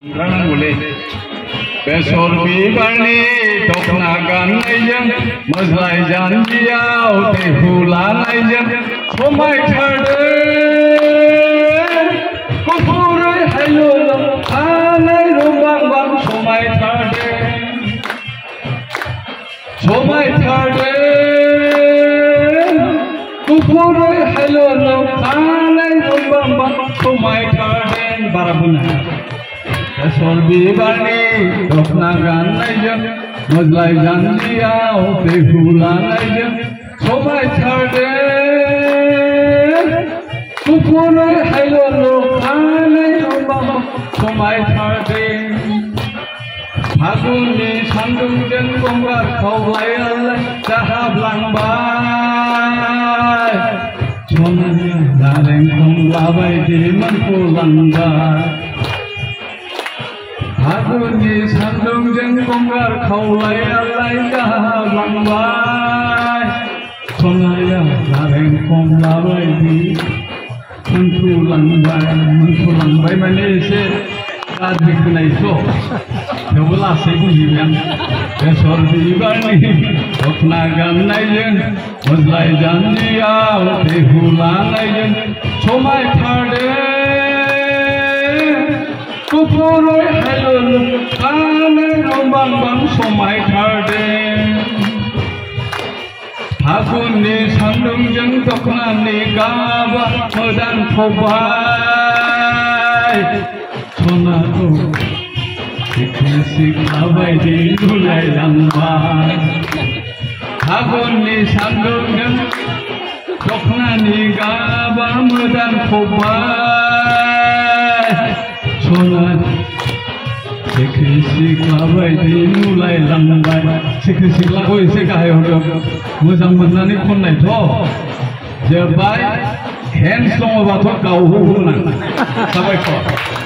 Mulai besor bibarni dokna gannaijang mazlai janjiyaw tehulanaijang somai thade kufurai hayolong anai rumbang bang somai thade kufurai hayolong anai rumbang bang somai thade barabuna besor bibarni dokna gannaijang mazlai janjiyaw tehulanaijang somai thade kufurai hayolong anai rumbang bang somai thade Phaguni sandungjang gonggar khawlaialai dahablangbay sonanya dareng khonglabai dimanku langgar Phaguni sandungjang gonggar khawlaialai dahablangbay sonanya dareng khonglabai dimanku langbai mane ese गाज्रि खोनायोथ' थेवबो लासै बुजिबाय आं बेसर बिबारनि दखना गाननायजों मोज्लाय जानजियाव दैहु लानायजों समायथारदों गुफुरै हायलुलुं आनै रंबां बां समायथारदों फागुननि सान्दुंजों दखनानि गाबा मोदानफबबाय सनाखौ सिख्लाबायदि नुलायलांबाय फागुननि सान्दुंजों दखनानि गाबा मोदानफबबाय सनाखौ सिख्लाबायदि नुलायलांबाय सिख्रि सिख्लाखौ एसे गाहायाव हरदों मोजां मोननानै खननायथ' जोब्बाय हेन्स दङबाथ' गावहोगौमोन आं साबायखर